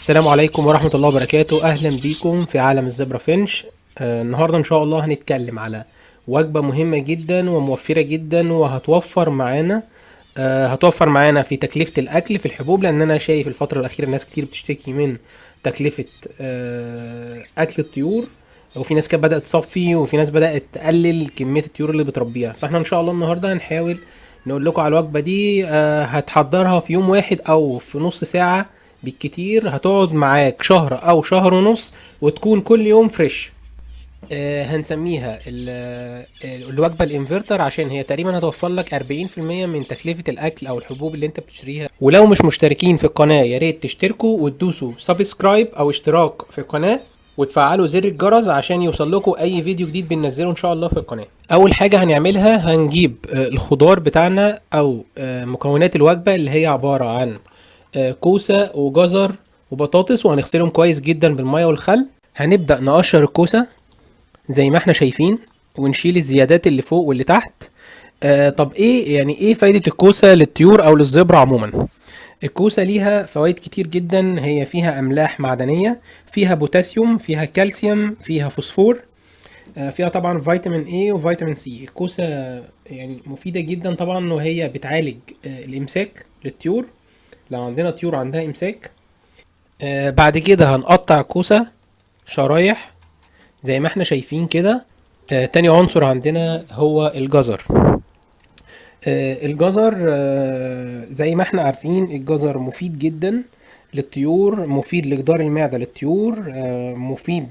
السلام عليكم ورحمة الله وبركاته. أهلا بيكم في عالم الزبرة فينش. النهاردة إن شاء الله هنتكلم على وجبة مهمة جدا وموفرة جدا وهتوفر معانا هتوفر معانا في تكلفة الأكل في الحبوب، لأن أنا شايف الفترة الأخيرة ناس كتير بتشتكي من تكلفة أكل الطيور، وفي ناس كانت بدأت تصفي وفي ناس بدأت تقلل كمية الطيور اللي بتربيها. فاحنا إن شاء الله النهاردة هنحاول نقول لكم على الوجبة دي. هتحضرها في يوم واحد أو في نص ساعة بالكتير، هتقعد معاك شهر او شهر ونص وتكون كل يوم فريش. هنسميها الوجبة الانفرتر، عشان هي تقريبا هتوفر لك 40% من تكلفة الاكل او الحبوب اللي انت بتشتريها. ولو مش مشتركين في القناة يا ريت تشتركوا وتدوسوا سبسكرايب او اشتراك في القناة وتفعلوا زر الجرس عشان يوصل لكم اي فيديو جديد بننزله ان شاء الله في القناة. اول حاجة هنعملها هنجيب الخضار بتاعنا او مكونات الوجبة، اللي هي عبارة عن كوسة وجزر وبطاطس، وهنغسلهم كويس جدا بالمية والخل. هنبدأ نقشر الكوسة زي ما احنا شايفين ونشيل الزيادات اللي فوق واللي تحت. طب ايه فايدة الكوسة للطيور او للزبرة عموما؟ الكوسة ليها فوائد كتير جدا. هي فيها املاح معدنية، فيها بوتاسيوم، فيها كالسيوم، فيها فوسفور، فيها طبعا فيتامين A وفيتامين C. الكوسة يعني مفيدة جدا طبعا، وهي بتعالج الامساك للطيور لو عندنا طيور عندها امساك. بعد كده هنقطع كوسة شرايح زي ما احنا شايفين كده. تاني عنصر عندنا هو الجزر. الجزر زي ما احنا عارفين الجزر مفيد جدا للطيور، مفيد لجدار المعدة للطيور، مفيد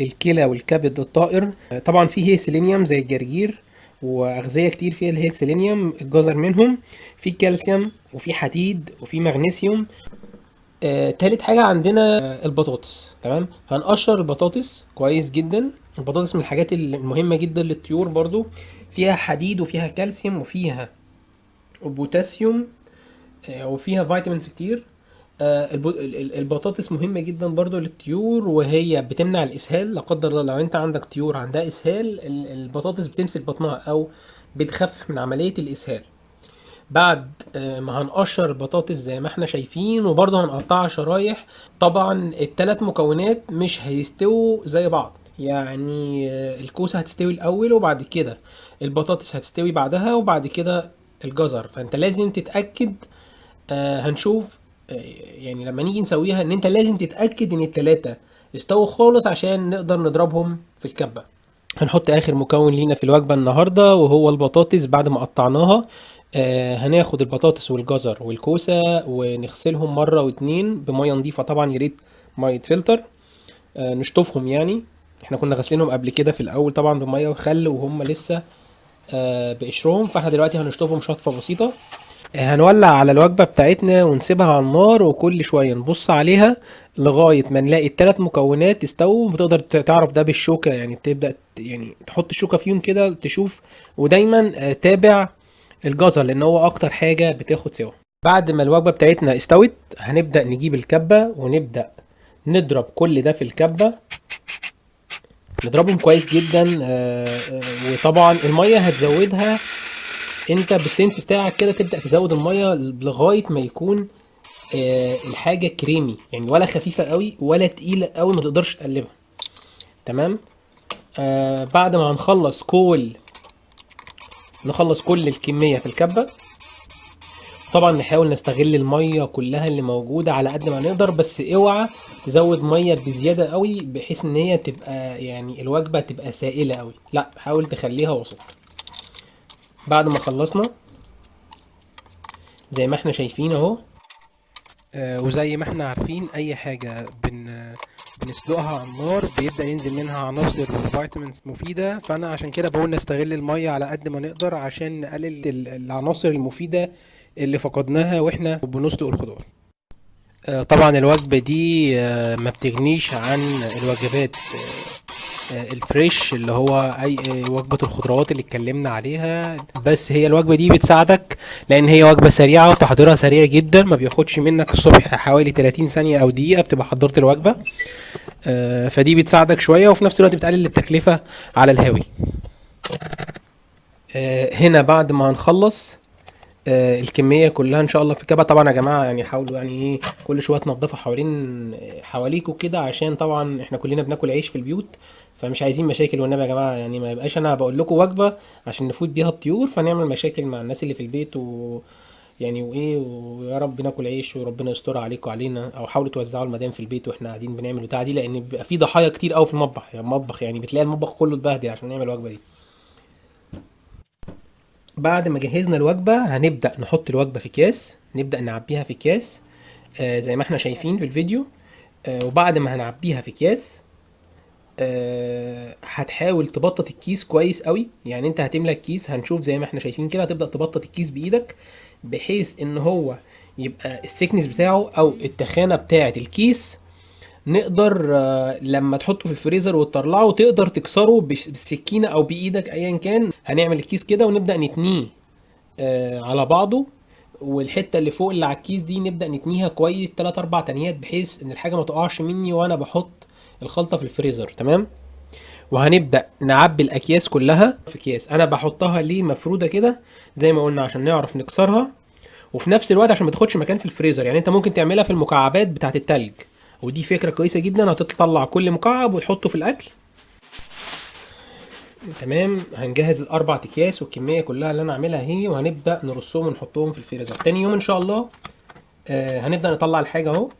للكلى والكبد الطائر. طبعا فيه سيلينيوم زي الجرجير واغذية كتير فيها اللي هي السيلينيوم، الجزر منهم. في كالسيوم وفي حديد وفي مغنيسيوم. تالت حاجة عندنا البطاطس. تمام، هنقشر البطاطس كويس جدا. البطاطس من الحاجات المهمة جدا للطيور، برضو فيها حديد وفيها كالسيوم وفيها بوتاسيوم وفيها فيتامينز كتير. البطاطس مهمة جدا برضو للطيور، وهي بتمنع الإسهال. لا قدر الله لو انت عندك طيور عندها إسهال، البطاطس بتمسك بطنها أو بتخفف من عملية الإسهال. بعد ما هنقشر البطاطس زي ما احنا شايفين، وبرضه هنقطعها شرايح. طبعا التلات مكونات مش هيستووا زي بعض، يعني الكوسة هتستوي الاول وبعد كده البطاطس هتستوي بعدها وبعد كده الجزر. فانت لازم تتأكد. هنشوف يعني لما نيجي نسويها ان انت لازم تتأكد ان التلاتة استووا خالص عشان نقدر نضربهم في الكبة. هنحط اخر مكون لينا في الوجبة النهاردة وهو البطاطس. بعد ما قطعناها هناخد البطاطس والجزر والكوسة ونغسلهم مرة واتنين بمية نظيفة، طبعا ياريت مية فلتر. نشطفهم، يعني احنا كنا غسلينهم قبل كده في الاول طبعا بمية وخل وهم لسه بقشرهم، فاحنا دلوقتي هنشطفهم شطفة بسيطة. هنولع على الوجبة بتاعتنا ونسيبها على النار، وكل شوية نبص عليها لغاية ما نلاقي التلات مكونات استووا. بتقدر تعرف ده بالشوكة، يعني تبدأ يعني تحط الشوكة فيهم كده تشوف. ودايما تابع الجزر لان هو اكتر حاجة بتاخد سوا. بعد ما الوجبة بتاعتنا استوت هنبدأ نجيب الكبة ونبدأ نضرب كل ده في الكبة، نضربهم كويس جدا. وطبعا المية هتزودها انت بالسنس بتاعك كده، تبدأ تزود المية لغاية ما يكون الحاجة كريمي، يعني ولا خفيفة قوي ولا تقيلة قوي ما تقدرش تقلبها. تمام. بعد ما نخلص كل الكمية في الكبة، طبعا نحاول نستغل المية كلها اللي موجودة على قد ما نقدر، بس اوعى تزود مية بزيادة قوي بحيث ان هي تبقى يعني الوجبة تبقى سائلة قوي. لا، حاول تخليها وسط. بعد ما خلصنا زي ما احنا شايفين اهو، وزي ما احنا عارفين اي حاجة بنسلقها على النار بيبدأ ينزل منها عناصر وفيتامينز مفيدة. فانا عشان كده بقول نستغل المية على قد ما نقدر عشان نقلل العناصر المفيدة اللي فقدناها واحنا بنسلق الخضار. طبعا الوجبة دي ما بتغنيش عن الوجبات الفريش، اللي هو اي وجبة الخضروات اللي اتكلمنا عليها. بس هي الوجبة دي بتساعدك لان هي وجبة سريعة وتحضيرها سريع جدا، ما بياخدش منك الصبح حوالي 30 ثانية او دقيقة بتبقى حضرت الوجبة. فدي بتساعدك شوية وفي نفس الوقت بتقلل التكلفة على الهاوي. هنا بعد ما هنخلص الكميه كلها ان شاء الله في كبه. طبعا يا جماعه يعني حاولوا يعني ايه كل شويه تنضفوا حواليكوا كده، عشان طبعا احنا كلنا بناكل عيش في البيوت، فمش عايزين مشاكل والنبي يا جماعه. يعني ما يبقاش انا بقول لكم وجبه عشان نفوت بيها الطيور فنعمل مشاكل مع الناس اللي في البيت يعني وايه، ويا رب ناكل عيش وربنا يستر عليكم وعلينا. او حاولوا توزعوا المدام في البيت واحنا قاعدين بنعمل بتاع دي، لان بيبقى في ضحايا كتير قوي في المطبخ. يعني المطبخ يعني بتلاقي المطبخ كله اتبهدل عشان نعمل الوجبه دي. بعد ما جهزنا الوجبه هنبدا نحط الوجبه في اكياس، نبدا نعبيها في اكياس زي ما احنا شايفين في الفيديو. وبعد ما هنعبيها في اكياس هتحاول تبطط الكيس كويس قوي. يعني انت هتملى الكيس، هنشوف زي ما احنا شايفين كده، هتبدأ تبطط الكيس بايدك بحيث ان هو يبقى السكنس بتاعه او التخانة بتاعة الكيس نقدر لما تحطه في الفريزر وتطلعه تقدر تكسره بالسكينة او بايدك ايا كان. هنعمل الكيس كده ونبدأ نتنيه على بعضه، والحته اللي فوق اللي على الكيس دي نبدا نتنيها كويس 3 4 تنيات بحيث ان الحاجه ما تقعش مني وانا بحط الخلطه في الفريزر. تمام. وهنبدا نعبي الاكياس كلها في اكياس. انا بحطها ليه مفروده كده زي ما قلنا عشان نعرف نكسرها، وفي نفس الوقت عشان ما تاخدش مكان في الفريزر. يعني انت ممكن تعملها في المكعبات بتاعه التلج، ودي فكره كويسه جدا، هتطلع كل مكعب وتحطه في الاكل. تمام. هنجهز الاربع اكياس والكميه كلها اللي انا عاملها اهي، وهنبدا نرصهم ونحطهم في الفريزر. تاني يوم ان شاء الله هنبدا نطلع الحاجه اهو.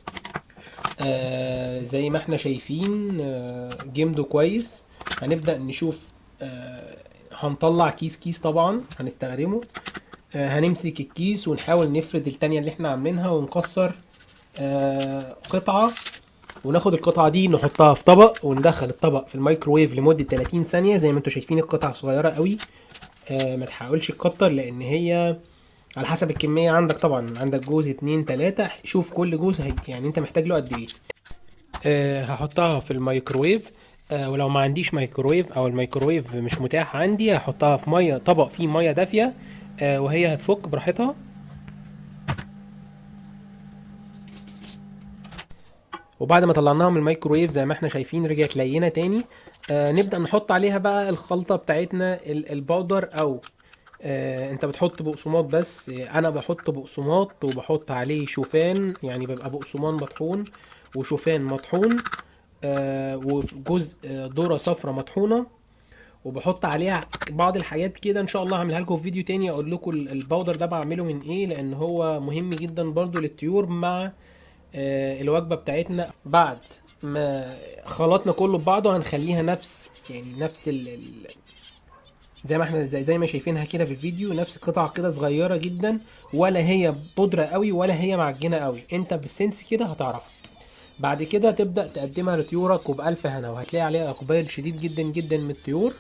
زي ما احنا شايفين جمده كويس. هنبدا نشوف هنطلع كيس كيس طبعا هنستخدمه. هنمسك الكيس ونحاول نفرد التانية اللي احنا عاملينها ونكسر قطعة، وناخد القطعة دي نحطها في طبق وندخل الطبق في الميكروويف لمدة 30 ثانية. زي ما انتوا شايفين القطعة صغيرة قوي، ما تحاولش تكتر لان هي على حسب الكمية عندك. طبعا عندك جوز 2 3، شوف كل جوز يعني انت محتاج له قد ايه. هحطها في الميكروويف. ولو ما عنديش ميكروويف او الميكروويف مش متاح عندي هحطها في ميه، طبق فيه ميه دافيه وهي هتفك براحتها. وبعد ما طلعناها من الميكروويف زي ما احنا شايفين رجعت لينه تاني. نبدا نحط عليها بقى الخلطه بتاعتنا البودر، او انت بتحط بقسماط بس. انا بحط بقسماط وبحط عليه شوفان، يعني بيبقى بقسمان مطحون وشوفان مطحون وجزء ذرة صفرا مطحونة، وبحط عليها بعض الحاجات كده. ان شاء الله هعملها لكم في فيديو تاني اقول لكم الباودر ده بعمله من ايه، لان هو مهم جدا برضو للطيور مع الوجبة بتاعتنا. بعد ما خلطنا كله ببعضه هنخليها نفس يعني نفس زي ما احنا زي ما شايفينها كده في الفيديو، نفس قطع كده صغيرة جدا، ولا هي بودرة قوي ولا هي معجنة قوي. انت بالسنس كده هتعرفها. بعد كده تبدأ تقدمها لطيورك وبألف هنا، وهتلاقي عليها إقبال شديد جدا جدا من الطيور،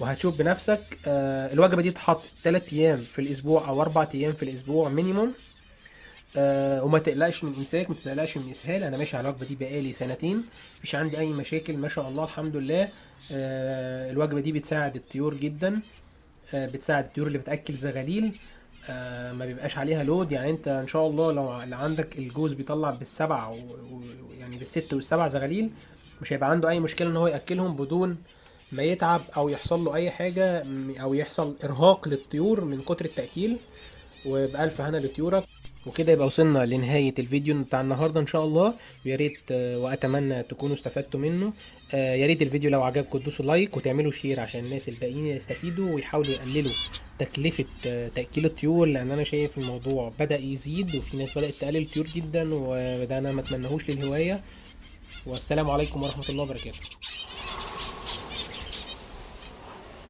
وهتشوف بنفسك. الوجبة دي تتحط 3 أيام في الأسبوع أو 4 أيام في الأسبوع مينيموم. وما تقلقش من إمساك، ما تقلقش من إسهال. أنا ماشي على الوجبة دي بقالي سنتين، مفيش عندي أي مشاكل ما شاء الله الحمد لله. الوجبة دي بتساعد الطيور جدا، بتساعد الطيور اللي بتاكل زغاليل. ما بيبقاش عليها لود. يعني انت ان شاء الله لو عندك الجوز بيطلع بالسبع يعني بالست والسبع زغاليل، مش هيبقى عنده اي مشكله ان هو ياكلهم بدون ما يتعب او يحصل له اي حاجه او يحصل ارهاق للطيور من كتر التاكيل. وبألف هنا لطيورك. وكده يبقى وصلنا لنهاية الفيديو بتاع النهاردة ان شاء الله. ويا ريت واتمنى تكونوا استفدتوا منه. يا ريت الفيديو لو عجبكم تدوسوا لايك وتعملوا شير عشان الناس الباقيين يستفيدوا ويحاولوا يقللوا تكلفة تأكيل الطيور، لان انا شايف الموضوع بدأ يزيد وفي ناس بدأت تقلل الطيور جدا، وده انا ما اتمنهوش للهواية. والسلام عليكم ورحمة الله وبركاته.